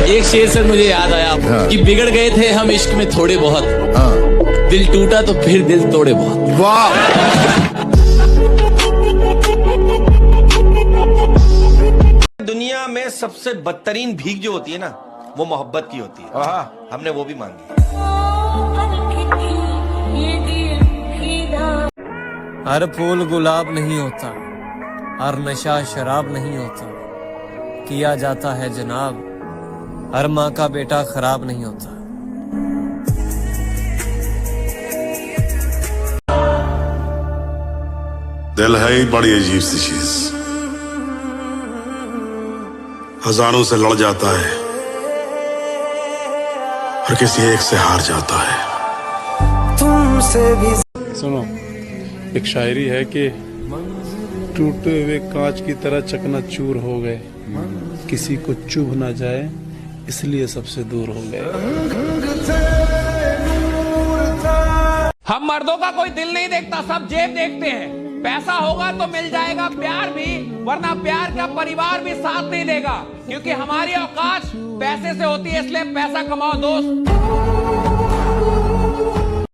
एक शेर से मुझे याद आया कि बिगड़ गए थे हम इश्क में थोड़े बहुत, दिल टूटा तो फिर दिल तोड़े बहुत। वाह। दुनिया में सबसे बदतरीन भीख जो होती है ना, वो मोहब्बत की होती है। हमने वो भी मांगी। हर फूल गुलाब नहीं होता, हर नशा शराब नहीं होता, किया जाता है जनाब, हर माँ का बेटा खराब नहीं होता। दिल है ही बड़ी अजीब सी चीज, हजारों से लड़ जाता है और किसी एक से हार जाता है। तुमसे भी सुनो, एक शायरी है कि टूटे हुए कांच की तरह चकनाचूर हो गए, किसी को चुभ ना जाए इसलिए सबसे दूर हो गए। हम मर्दों का कोई दिल नहीं देखता, सब जेब देखते हैं। पैसा होगा तो मिल जाएगा प्यार भी, वरना प्यार का परिवार भी साथ नहीं देगा, क्योंकि हमारी औकात पैसे से होती है, इसलिए पैसा कमाओ दोस्त।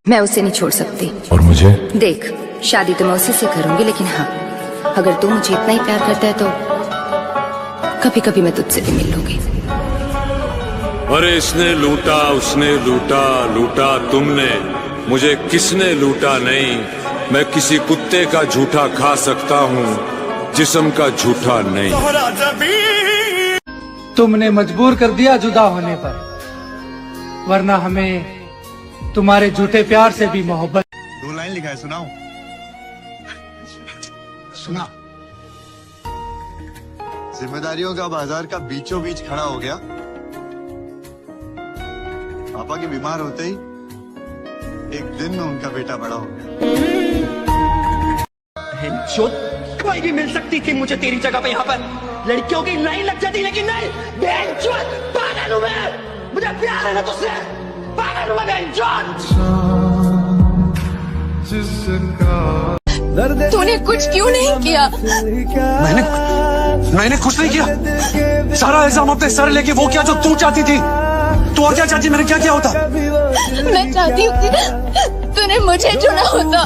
मैं उसे नहीं छोड़ सकती। और मुझे? देख, शादी तो मैं उसी से करूंगी, लेकिन हाँ, अगर तू मुझे इतना ही प्यार करता है तो कभी कभी मैं तुझसे भी मिल लूंगी। अरे इसने लूटा, उसने लूटा, लूटा तुमने, मुझे किसने लूटा नहीं। मैं किसी कुत्ते का झूठा खा सकता हूँ, जिस्म का झूठा नहीं। तुमने मजबूर कर दिया जुदा होने पर, वरना हमें तुम्हारे झूठे प्यार से भी मोहब्बत। 2 लाइन लिखा है, सुनाओ। सुना। जिम्मेदारियों का बाजार का बीचों बीच खड़ा हो गया। पापा के बीमार होते ही एक दिन में उनका बेटा बड़ा हो गया। कोई भी मिल सकती थी मुझे तेरी जगह पे, यहाँ पर लड़कियों की लाइन लग जाती, लेकिन नहीं। पागल हूँ मैं, मुझे प्यार है ना तुझसे, पागल हूँ मैं। तूने कुछ क्यों नहीं किया? मैंने कुछ नहीं किया। सारा इल्जाम अपने सर लेके वो क्या जो तू चाहती थी। तू और क्या चाहती? मैंने क्या किया होता? मैं चाहती हूँ तूने मुझे चुना होता।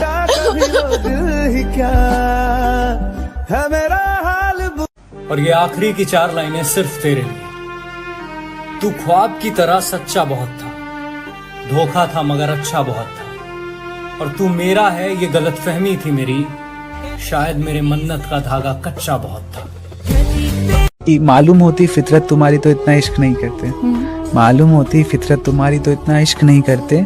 और ये आखिरी की 4 लाइनें सिर्फ तेरे लिए। तू ख्वाब की तरह सच्चा बहुत था, धोखा था मगर अच्छा बहुत था, और तू मेरा है ये गलतफहमी थी मेरी, शायद मेरे मन्नत का धागा कच्चा बहुत था। मालूम होती फितरत तुम्हारी तो इतना इश्क नहीं करते, मालूम होती फितरत तुम्हारी तो इतना इश्क नहीं करते।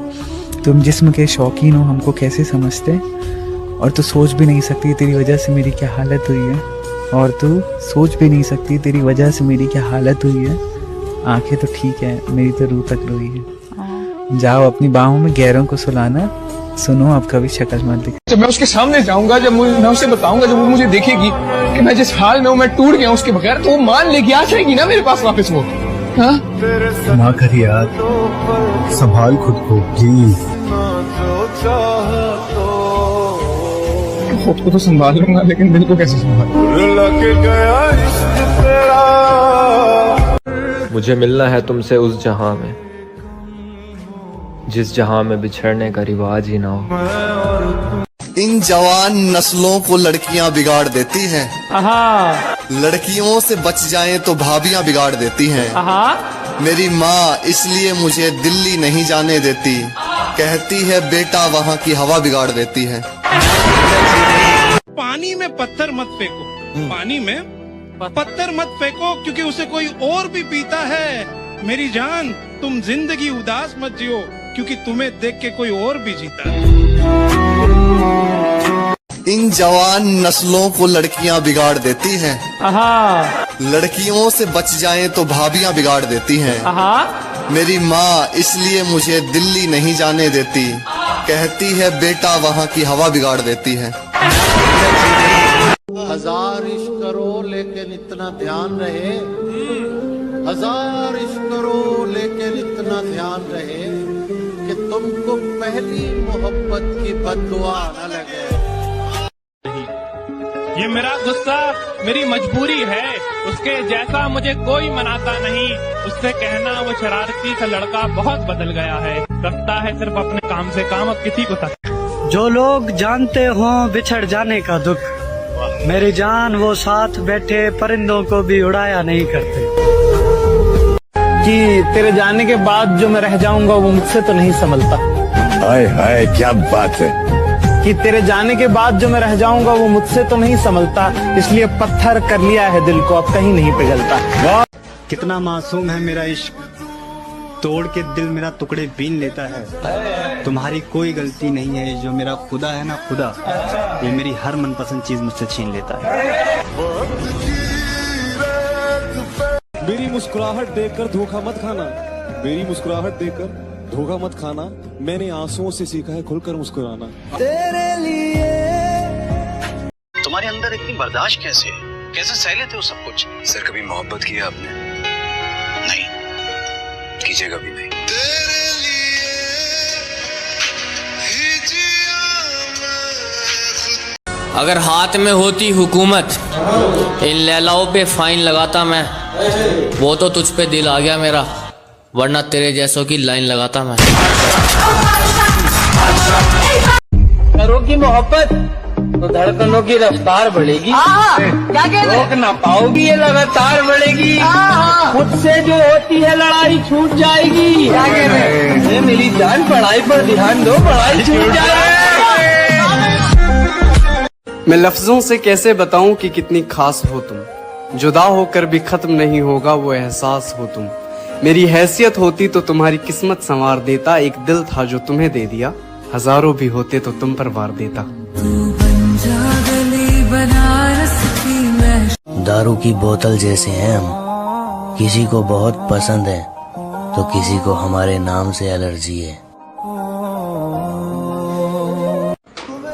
तुम जिस्म के शौकीन हो, हमको कैसे समझते, और तू सोच भी नहीं सकती तेरी वजह से मेरी क्या हालत हुई है, और तू सोच भी नहीं सकती तेरी वजह से मेरी क्या हालत हुई है। आंखें तो ठीक है, मेरी तो रूह तक रोई है। जाओ अपनी बाहों में गैरों को सुलाना, सुनो अब कभी शक्ल मत दिखा। जब मैं उसके सामने जाऊंगा, जब मैं उसे बताऊंगा, जब वो मुझे देखेगी कि मैं जिस हाल में हूँ, मैं टूट गया उसके बगैर, तो वो मान लेगी, आ जाएगी ना मेरे पास वापस। वो क्षमा कर यार, संभाल खुद को प्लीज। खुद को तो संभाल लूंगा, लेकिन दिल को कैसे संभाल? मुझे मिलना है तुमसे उस जहां में, जिस जहां में बिछड़ने का रिवाज ही ना हो। इन जवान नस्लों को लड़कियां बिगाड़ देती हैं। लड़कियों से बच जाएं तो भाभियां बिगाड़ देती हैं। मेरी माँ इसलिए मुझे दिल्ली नहीं जाने देती, कहती है बेटा वहाँ की हवा बिगाड़ देती है। पानी में पत्थर मत फेंको, पानी में पत्थर मत फेंको, क्योंकि उसे कोई और भी पीता है। मेरी जान, तुम जिंदगी उदास मत जियो, क्योंकि तुम्हें देख के कोई और भी जीता है। इन जवान नस्लों को लड़कियां बिगाड़ देती हैं। लड़कियों से बच जाएं तो भाभियां बिगाड़ देती हैं। मेरी माँ इसलिए मुझे दिल्ली नहीं जाने देती, कहती है बेटा वहाँ की हवा बिगाड़ देती है। 1000 इश्क करो लेकिन इतना ध्यान रहे, 1000 इश्क करो लेकिन इतना ध्यान रहे कि तुमको पहली मोहब्बत की बद्दुआ न लगे। ये मेरा गुस्सा मेरी मजबूरी है, उसके जैसा मुझे कोई मनाता नहीं। उससे कहना वो शरारती सा लड़का बहुत बदल गया है, रखता है सिर्फ अपने काम से काम, अब किसी को तक। जो लोग जानते हों बिछड़ जाने का दुख, मेरी जान वो साथ बैठे परिंदों को भी उड़ाया नहीं करते। कि तेरे जाने के बाद जो मैं रह जाऊंगा वो मुझसे तो नहीं संभलता। हाय हाय क्या बात है। कि तेरे जाने के बाद जो मैं रह जाऊंगा वो मुझसे तो नहीं संभलता, इसलिए पत्थर कर लिया है दिल को, अब कहीं नहीं पिघलता। कितना मासूम है मेरा इश्क, तोड़ के दिल मेरा टुकड़े बीन लेता है। तुम्हारी कोई गलती नहीं है, जो मेरा खुदा है ना खुदा, ये मेरी हर मनपसंद चीज मुझसे छीन लेता है। मेरी मुस्कुराहट देखकर धोखा मत खाना, मेरी मुस्कुराहट देखकर धोखा मत खाना। मैंने आंसुओं से सीखा है खुलकर मुस्कुराना। तेरे लिए तुम्हारे अंदर इतनी बर्दाश्त कैसे है? कैसे सह लेते हो सब कुछ? सर कभी मोहब्बत की है आपने? नहीं कीजिएगा भी नहीं। अगर हाथ में होती हुकूमत, इन लैलाओं पे फाइन लगाता मैं। वो तो तुझ पे दिल आ गया मेरा, वरना तेरे जैसों की लाइन लगाता मैं। करोगी मोहब्बत तो धड़कनों की रफ्तार बढ़ेगी, रोक ना पाओगी ये लगातार बढ़ेगी। खुद से जो होती है लड़ाई छूट जाएगी। ये मेरी जान पढ़ाई पर ध्यान दो, पढ़ाई छूट जाएगी। मैं लफ्जों से कैसे बताऊं कि कितनी खास हो तुम, जुदा होकर भी खत्म नहीं होगा वो एहसास हो तुम। मेरी हैसियत होती तो तुम्हारी किस्मत संवार देता, एक दिल था जो तुम्हें दे दिया, हजारों भी होते तो तुम पर वार देता। दारू की बोतल जैसे हैं हम, किसी को बहुत पसंद है तो किसी को हमारे नाम से एलर्जी है।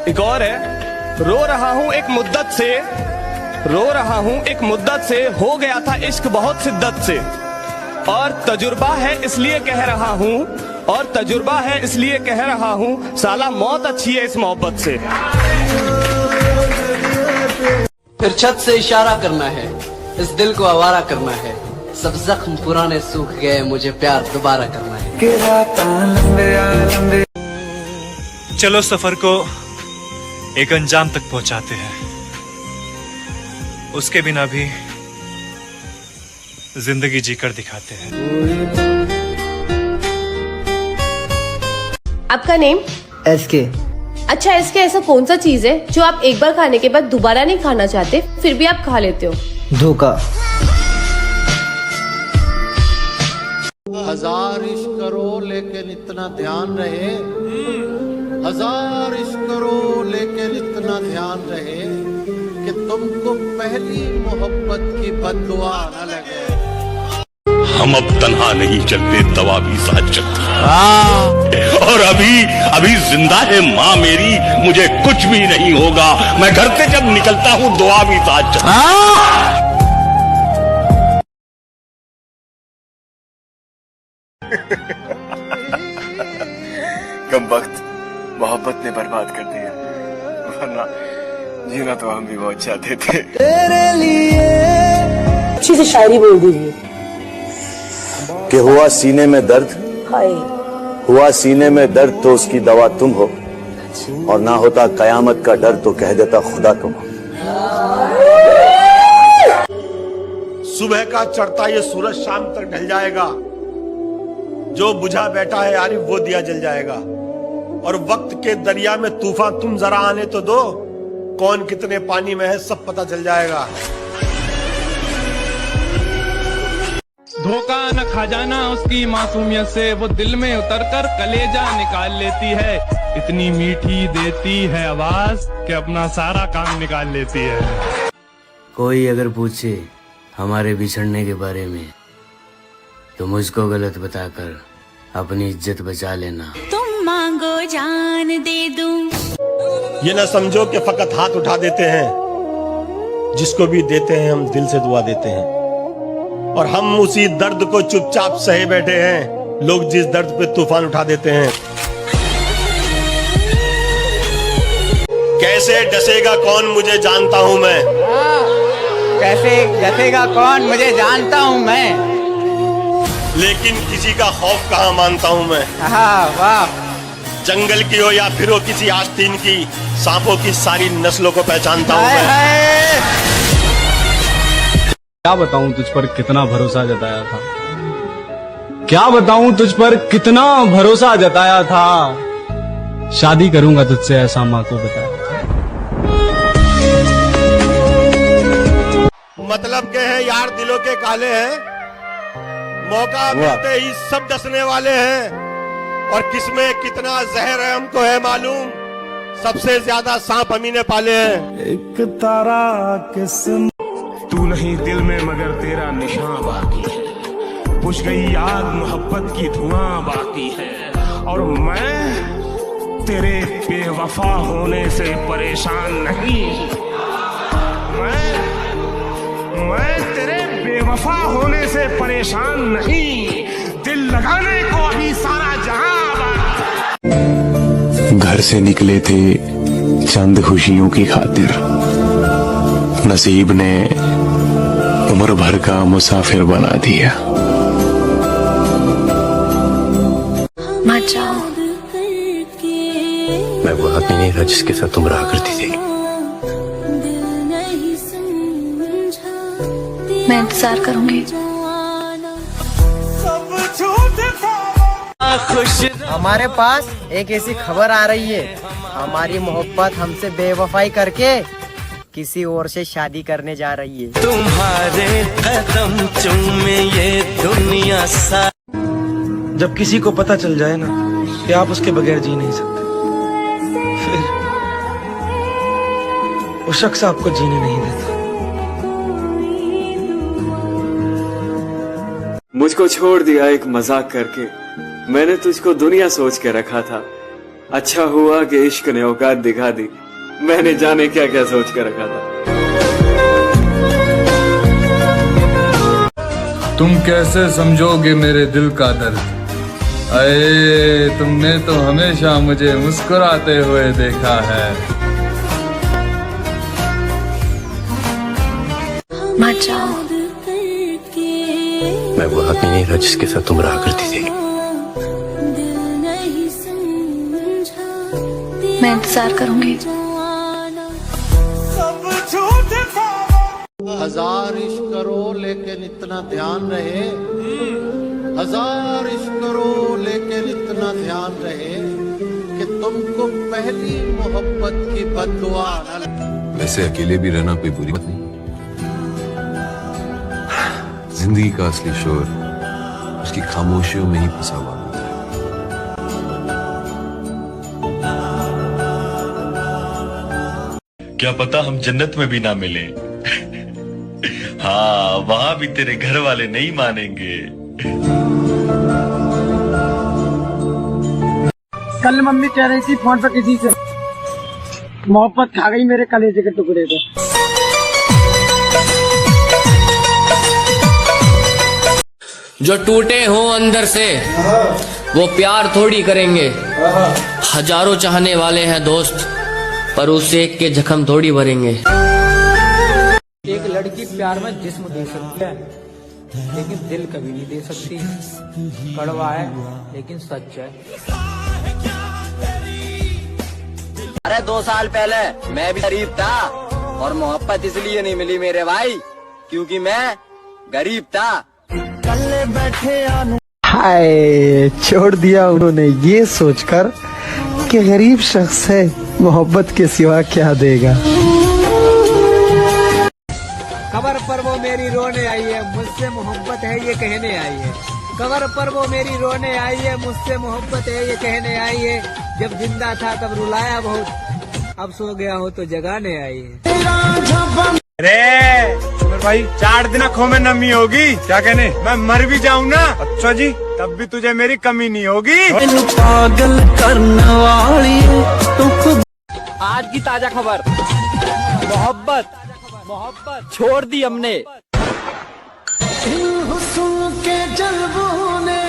एक और है, रो रहा हूँ एक मुद्दत से, रो रहा हूँ एक मुद्दत से, हो गया था इश्क बहुत शिद्दत से, और तजुर्बा है इसलिए कह रहा हूँ, और तजुर्बा है इसलिए कह रहा हूँ, साला मौत अच्छी है इस मोहब्बत से। फिर छत से इशारा करना है, इस दिल को आवारा करना है, सब जख्म पुराने सूख गए, मुझे प्यार दोबारा करना है। चलो सफर को एक अंजाम तक पहुंचाते हैं, उसके बिना भी जिंदगी जीकर दिखाते हैं। आपका नेम? एसके। अच्छा एसके, ऐसा कौन सा चीज है जो आप एक बार खाने के बाद दोबारा नहीं खाना चाहते, फिर भी आप खा लेते हो? धोखा। हजार इश्क करो लेकिन इतना ध्यान रहे, हजार इश्क करो लेकिन इतना ध्यान रहे कि तुमको पहली मोहब्बत की बद्दुआ न लगे। हम अब तन्हा नहीं चलते, दवा भी साथ चलती है। और अभी जिंदा है माँ मेरी, मुझे कुछ भी नहीं होगा, मैं घर से जब निकलता हूँ दुआ भी साथ चलती। कम वक्त मोहब्बत ने बर्बाद कर दिया, वरना जीना तो हम भी बहुत चाहते थे। तेरे लिए अच्छी सी शायरी बोल दीजिए। कि हुआ सीने में दर्द, हुआ सीने में दर्द तो उसकी दवा तुम हो, और ना होता कयामत का डर तो कह देता खुदा तुम हो। सुबह का चढ़ता ये सूरज शाम तक ढल जाएगा, जो बुझा बैठा है आरिफ वो दिया जल जाएगा, और वक्त के दरिया में तूफान तुम जरा आने तो दो, कौन कितने पानी में है सब पता चल जाएगा। धोखा न खा जाना उसकी मासूमियत से, वो दिल में उतरकर कलेजा निकाल लेती है, इतनी मीठी देती है आवाज कि अपना सारा काम निकाल लेती है। कोई अगर पूछे हमारे बिछड़ने के बारे में तो मुझको गलत बताकर अपनी इज्जत बचा लेना। तुम मांगो जान दे दूं। ये ना समझो कि फकत हाथ उठा देते हैं, जिसको भी देते हैं हम दिल से दुआ देते हैं, और हम उसी दर्द को चुपचाप सहे बैठे हैं, लोग जिस दर्द पे तूफान उठा देते हैं। कैसे डसेगा कौन मुझे जानता हूँ मैं, कैसे डसेगा कौन मुझे जानता हूँ मैं, लेकिन किसी का खौफ कहाँ मानता हूँ मैं। वाह। जंगल की हो या फिर हो किसी आस्तीन की, सांपों की सारी नस्लों को पहचानता हूँ मैं। क्या बताऊं तुझ पर कितना भरोसा जताया था, क्या बताऊं तुझ पर कितना भरोसा जताया था, शादी करूंगा तुझसे ऐसा माँ को बताया। मतलब के हैं यार दिलों के काले हैं, मौका मिलते ही सब डसने वाले हैं, और किसमें कितना जहर है हमको है मालूम, सबसे ज्यादा सांप हमी ने पाले हैं। एक तारा किस्म तू नहीं दिल में मगर तेरा निशान बाकी है, बुझ गई याद मोहब्बत की धुआं बाकी है, और मैं तेरे बेवफा होने से परेशान नहीं, मैं तेरे बेवफा होने से परेशान नहीं, दिल लगाने को अभी सारा जहां। घर से निकले थे चंद खुशियों की खातिर, नसीब ने उम्र भर का मुसाफिर बना दिया। मत जाओ। मैं वो आदमी नहीं था जिसके साथ तुम रहा करती थी। मैं इंतजार करूंगी। हमारे पास एक ऐसी खबर आ रही है, हमारी मोहब्बत हमसे बेवफाई करके किसी और से शादी करने जा रही है। तुम्हारे कदम चूमे ये दुनिया सा। जब किसी को पता चल जाए ना कि आप उसके बगैर जी नहीं सकते, फिर वो शख्स आपको जीने नहीं देता। मुझको छोड़ दिया एक मजाक करके, मैंने तुझको दुनिया सोच के रखा था, अच्छा हुआ कि इश्क ने औकात दिखा दी, मैंने जाने क्या क्या सोच के रखा था। तुम कैसे समझोगे मेरे दिल का दर्द, अये तुमने तो हमेशा मुझे मुस्कुराते हुए देखा है। मत जाओ। मैं वो आदमी नहीं था जिसके साथ तुम रहा करती थी। मैं इंतजार करूंगी। हजार इश्क करो लेकिन इतना ध्यान रहे, हजार इश्क करो लेकिन इतना ध्यान रहे कि तुमको पहली मोहब्बत की बद्दुआ न लगे। वैसे अकेले भी रहना कोई बुरी बात नहीं, जिंदगी का असली शोर उसकी खामोशियों में ही फंसा हुआ होता है। क्या पता हम जन्नत में भी ना मिले। हाँ, वहां भी तेरे घर वाले नहीं मानेंगे। कल मम्मी कह रही थी फोन पर किसी से, मोहब्बत खा गई मेरे कलेजे के टुकड़े को। जो टूटे हों अंदर से वो प्यार थोड़ी करेंगे, हजारों चाहने वाले हैं दोस्त पर उस एक के जख्म थोड़ी भरेंगे। एक लड़की प्यार में जिस्म दे सकती है लेकिन दिल कभी नहीं दे सकती। कड़वा है लेकिन सच है। अरे 2 साल पहले मैं भी गरीब था, और मोहब्बत इसलिए नहीं मिली मेरे भाई क्योंकि मैं गरीब था। कल बैठे हाय, छोड़ दिया उन्होंने ये सोचकर कि गरीब शख्स है, मोहब्बत के सिवा क्या देगा। कबर पर वो मेरी रोने आई है, मुझसे मोहब्बत है ये कहने आई है। कबर पर वो मेरी रोने आई है, मुझसे मोहब्बत है ये कहने आई है। जब जिंदा था तब रुलाया बहुत, अब सो गया हो तो जगाने आई है। अरे भाई 4 दिन आँखों में नमी होगी, क्या कहने मैं मर भी जाऊं ना, अच्छा जी तब भी तुझे मेरी कमी नहीं होगी। पागल करने वाली तू खुद। आज की ताजा खबर, मोहब्बत छोड़ दी हमने। के जल्बों ने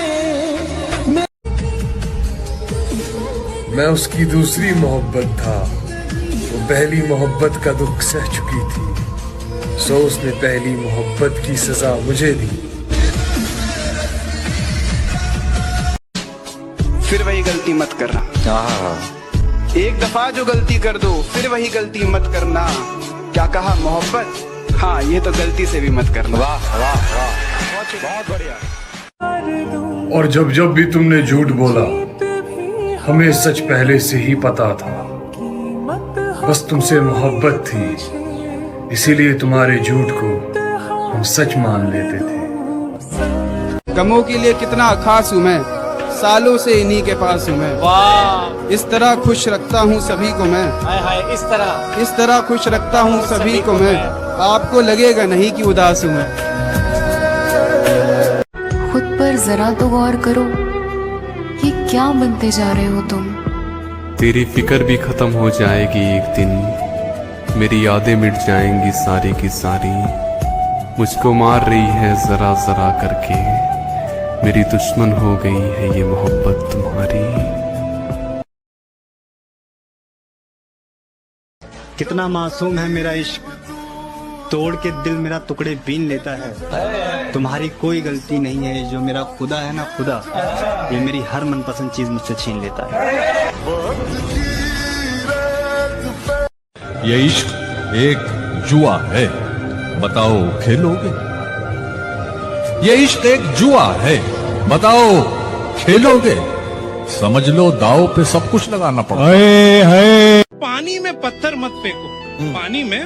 मैं उसकी दूसरी मोहब्बत था, वो पहली मोहब्बत का दुख सह चुकी थी, सो उसने पहली मोहब्बत की सजा मुझे दी। फिर वही गलती मत करना। एक दफा जो गलती कर दो फिर वही गलती मत करना। क्या कहा मोहब्बत? हाँ, ये तो गलती से भी मत करना। वाह वाह वाह, बहुत बढ़िया। और जब जब भी तुमने झूठ बोला, हमें सच पहले से ही पता था। बस तुमसे मोहब्बत थी, इसीलिए तुम्हारे झूठ को हम सच मान लेते थे। गमों के लिए कितना खास हूँ मैं, सालों से इन्हीं के पास हूँ मैं। वाह, इस तरह खुश रखता हूँ सभी को मैं। हाय हाय, इस तरह खुश रखता हूँ सभी को मैं। आपको लगेगा नहीं कि उदास हूँ मैं। खुद पर जरा तो गौर करो, ये क्या बनते जा रहे हो तुम? तेरी फिक्र भी खत्म हो जाएगी एक दिन, मेरी यादें मिट जाएंगी सारी की सारी। मुझको मार रही है जरा जरा करके, मेरी दुश्मन हो गई है ये मोहब्बत तुम्हारी। कितना मासूम है मेरा इश्क, तोड़ के दिल मेरा टुकड़े बीन लेता है। तुम्हारी कोई गलती नहीं है, जो मेरा खुदा है ना खुदा, ये मेरी हर मनपसंद चीज मुझसे छीन लेता है। ये इश्क एक जुआ है, बताओ खेलोगे? ये इश्क एक जुआ है, बताओ खेलोगे? समझ लो दाव पे सब कुछ लगाना पड़ता है। पानी में पत्थर मत फेंको, पानी में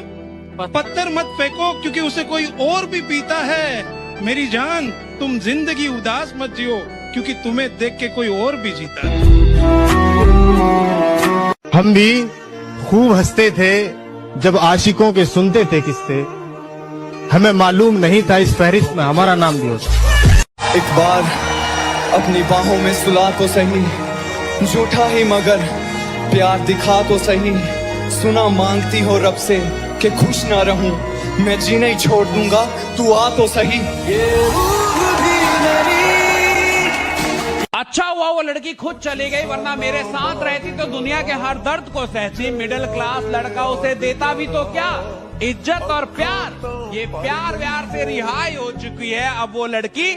पत्थर मत फेंको, क्योंकि उसे कोई और भी पीता है। मेरी जान, तुम जिंदगी उदास मत जियो, क्योंकि तुम्हें देख के कोई और भी जीता है। हम भी खूब हंसते थे जब आशिकों के सुनते थे किस्से, हमें मालूम नहीं था इस फहरिस्त में हमारा नाम भी होता। एक बार अपनी बाहों में सुला तो सही, झूठा ही मगर प्यार दिखा तो सही। सुना मांगती हो रब से कि खुश ना रहूं, मैं जीना ही छोड़ दूंगा, तू आ तो सही। अच्छा हुआ वो लड़की खुद चली गई, वरना मेरे साथ रहती तो दुनिया के हर दर्द को सहती। मिडिल क्लास लड़का उसे देता भी तो क्या, इज्जत और प्यार। ये प्यार व्यार से रिहाई हो चुकी है, अब वो लड़की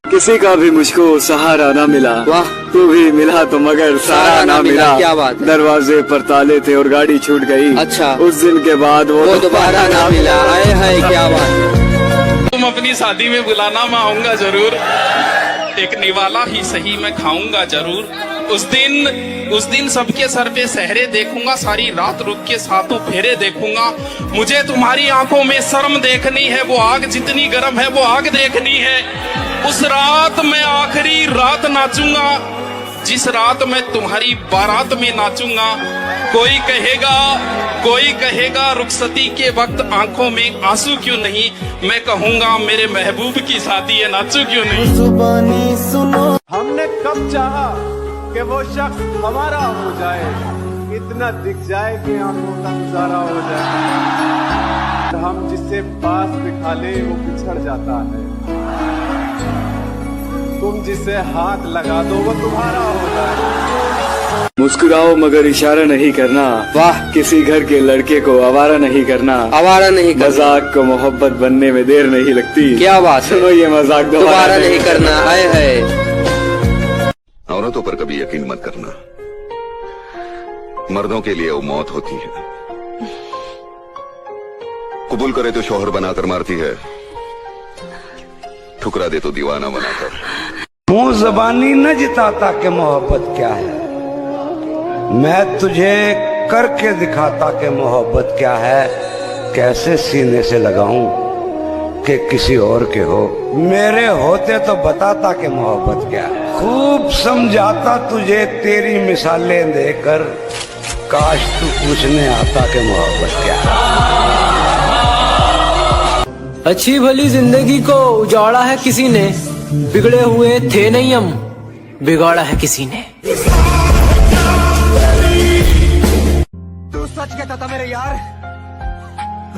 किसी का भी मुझको सहारा ना मिला। वाह, तू भी मिला तो मगर सहारा ना मिला। क्या बात है? दरवाजे पर ताले थे और गाड़ी छूट गई। अच्छा, उस दिन के बाद वो दोबारा ना मिला। आए हाय, क्या बात। तुम अपनी शादी में बुलाना, मैं आऊंगा जरूर। एक निवाला ही सही मैं खाऊंगा जरूर। उस दिन सबके सर पे सहरे देखूंगा, सारी रात रुक के सातों फेरे देखूंगा। मुझे तुम्हारी आंखों में शर्म देखनी है, वो आग जितनी गर्म है वो आग देखनी है। उस रात मैं आखिरी रात नाचूंगा, जिस रात मैं तुम्हारी बारात में नाचूंगा। कोई कहेगा रुखसती के वक्त आंखों में आंसू क्यों नहीं, मैं कहूंगा मेरे महबूब की शादी है, नाचू क्यों नहीं। जुबानी सुनो, हमने कब चाहा कि वो शख्स हमारा हो जाए, इतना दिख जाए कि आंखों का गुजारा हो जाए। हम जिससे पास बिठा ले वो बिछड़ जाता है, तुम जिसे हाथ लगा दो वो तुम्हारा हो जाए। मुस्कुराओ मगर इशारा नहीं करना। वाह, किसी घर के लड़के को आवारा नहीं करना। आवारा नहीं करना। मजाक को मोहब्बत बनने में देर नहीं लगती। क्या बात, सुनो ये मजाक दोबारा नहीं करना। आए है। औरतों पर कभी यकीन मत करना, मर्दों के लिए वो मौत होती है। कबूल करे तो शौहर बनाकर मारती है, ठुकरा दे तो दीवाना बनाकर। मुंह जबानी न जिताता कि मोहब्बत क्या है, मैं तुझे करके दिखाता कि मोहब्बत क्या है। कैसे सीने से लगाऊं कि किसी और के हो, मेरे होते तो बताता कि मोहब्बत क्या है। खूब समझाता तुझे तेरी मिसालें देकर, काश तू पूछने आता कि मोहब्बत क्या है। अच्छी भली जिंदगी को उजाड़ा है किसी ने, बिगड़े हुए थे नहीं हम, बिगाड़ा है किसी ने। तू सच कहता था मेरे यार,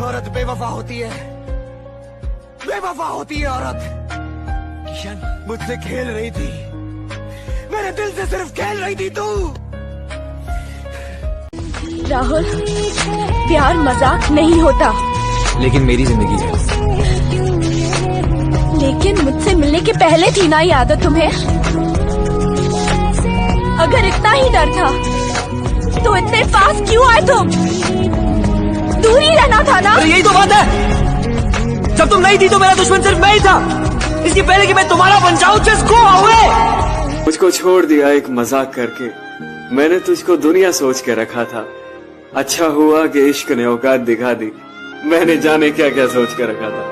औरत बेवफा होती है, बेवफा होती है औरत। किशन मुझसे खेल रही थी, मेरे दिल से सिर्फ खेल रही थी तू। राहुल, प्यार मजाक नहीं होता। लेकिन मेरी जिंदगी है। लेकिन मुझसे मिलने के पहले थी ना ये आदत तुम्हें? अगर इतना ही डर था तो इतने पास क्यों आए तुम? दूर ही रहना था ना? यही तो बात है। जब तुम नहीं थी तो मेरा दुश्मन सिर्फ मैं ही था। इसके पहले कि मैं तुम्हारा बन जाऊं, जस्ट गो अवे। मुझको छोड़ दिया एक मजाक करके। मैंने तुझको दुनिया सोच के रखा था। अच्छा हुआ कि इश्क ने औकात दिखा दी। मैंने जाने क्या क्या सोच के रखा था।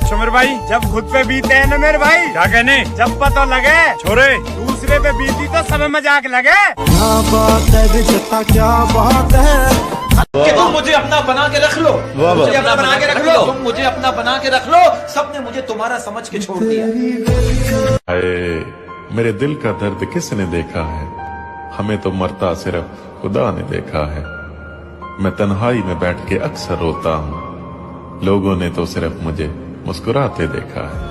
सुमिर भाई, जब खुद पे बीते हैं ना मेरे भाई, क्या कहने, जब पता लगे छोरे दूसरे पे बीती तो सब मजाक लगे। क्या बात है रिश्ता, क्या बात है कि तुम मुझे अपना बना के रख लो, मुझे अपना बना के रख लो, तुम मुझे अपना बना के रख लो। सबने मुझे तुम्हारा समझ के छोड़ दिया। मेरे दिल का दर्द किसने देखा है? हमें तो मरता सिर्फ खुदा ने देखा है। मैं तन्हाई में बैठ के अक्सर रोता हूँ, लोगों ने तो सिर्फ मुझे मुस्कुराते देखा है।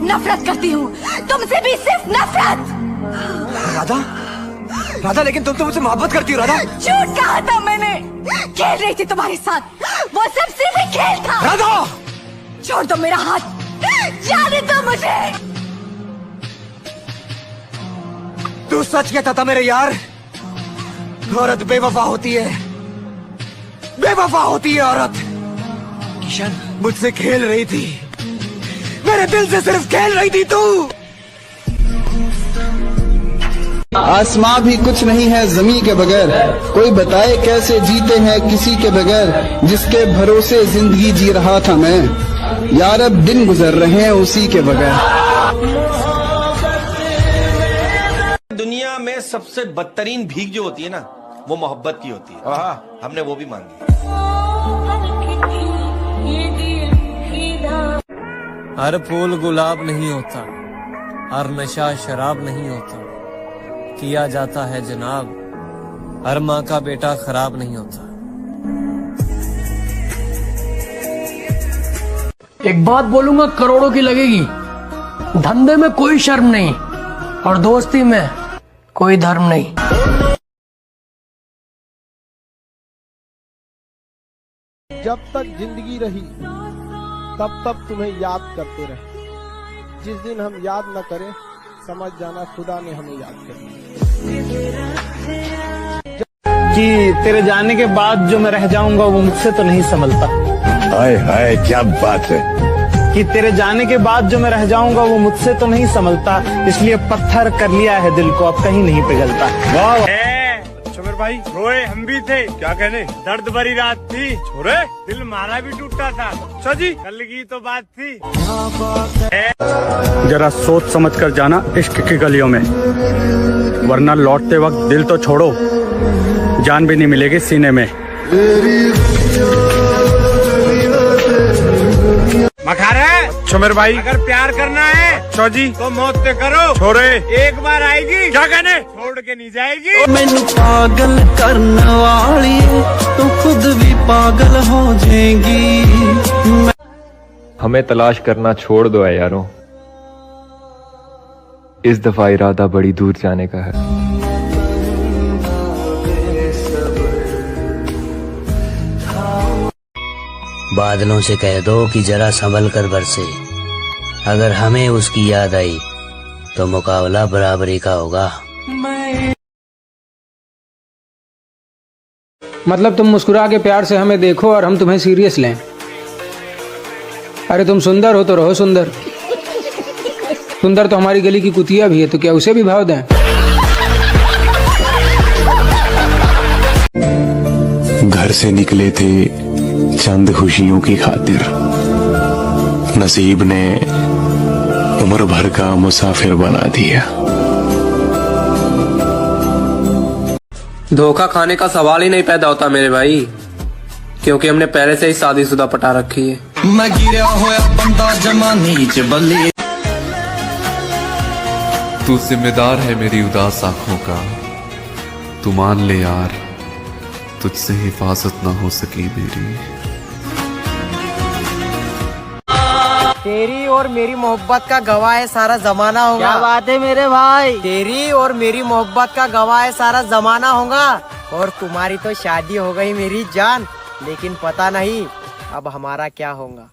नफरत करती हूँ तुमसे भी, सिर्फ नफरत। राधा, राधा, लेकिन तुम तो मुझसे मोहब्बत करती हो राधा। झूठ कहा था मैंने, खेल रही थी तुम्हारे साथ, वो सब सिर्फ एक खेल था। राधा, छोड़ दो मेरा हाथ, जाने दो मुझे। तू सच कहता था मेरे यार, औरत बेवफा होती है, बेवफा होती है औरत। किशन, मुझसे खेल रही थी, मेरे दिल से सिर्फ खेल रही थी तू। आसमां भी कुछ नहीं है ज़मीं के बगैर, कोई बताए कैसे जीते हैं किसी के बगैर, जिसके भरोसे जिंदगी जी रहा था मैं, यार अब दिन गुजर रहे हैं उसी के बगैर। दुनिया में सबसे बदतरीन भीख जो होती है ना, वो मोहब्बत की होती है। हमने वो भी मांगी। हर फूल गुलाब नहीं होता, हर नशा शराब नहीं होता, किया जाता है जनाब, हर माँ का बेटा खराब नहीं होता। एक बात बोलूंगा, करोड़ों की लगेगी। धंधे में कोई शर्म नहीं और दोस्ती में कोई धर्म नहीं। जब तक जिंदगी रही तब तक तुम्हें याद करते रहे। जिस दिन हम याद न करें, समझ जाना खुदा ने हमें याद कर कि तेरे जाने के बाद जो मैं रह जाऊंगा वो मुझसे तो नहीं संभलता। हाय हाय, क्या बात है। कि तेरे जाने के बाद जो मैं रह जाऊंगा वो मुझसे तो नहीं संभलता, इसलिए पत्थर कर लिया है दिल को, अब कहीं नहीं पिघलता। सुमिर भाई, रोए हम भी थे, क्या कहने, दर्द भरी रात थी छोरे, दिल मारा भी टूटा था। अच्छा जी, कल की तो बात थी। जरा सोच समझ कर जाना इश्क की गलियों में, वरना लौटते वक्त दिल तो छोड़ो, जान भी नहीं मिलेगी सीने में। मखारे सुमिर भाई, अगर प्यार करना है चौजी तो मौत से करो छोरे, एक बार आएगी, क्या कहने, छोड़ के नहीं जाएगी। मैनू पागल करने वाली तू खुद भी पागल हो जाएगी। हमें तलाश करना छोड़ दो यारों, इस दफा इरादा बड़ी दूर जाने का है। बादलों से कह दो कि जरा संभल कर बरसे, अगर हमें उसकी याद आई तो मुकाबला बराबरी का होगा। मतलब तुम मुस्कुरा के प्यार से हमें देखो और हम तुम्हें सीरियस लें। अरे तुम सुंदर हो तो रहो सुंदर। सुंदर तो हमारी गली की कुतिया भी है, तो क्या उसे भी भाव दें? घर से निकले थे चंद खुशियों की खातिर, नसीब ने उम्र भर का मुसाफिर बना दिया। धोखा खाने का सवाल ही नहीं पैदा होता मेरे भाई, क्योंकि हमने पहले से ही शादीशुदा पटा रखी है। मैं गिरा होया बंदा जमा नीच बल्ली। तू जिम्मेदार है मेरी उदास आंखों का, तू मान ले यार, तुझसे हिफाजत ना हो सकी मेरी। तेरी और मेरी मोहब्बत का गवाह है सारा जमाना होगा। क्या बात है मेरे भाई। तेरी और मेरी मोहब्बत का गवाह है सारा जमाना होगा। और तुम्हारी तो शादी हो गई मेरी जान, लेकिन पता नहीं अब हमारा क्या होगा।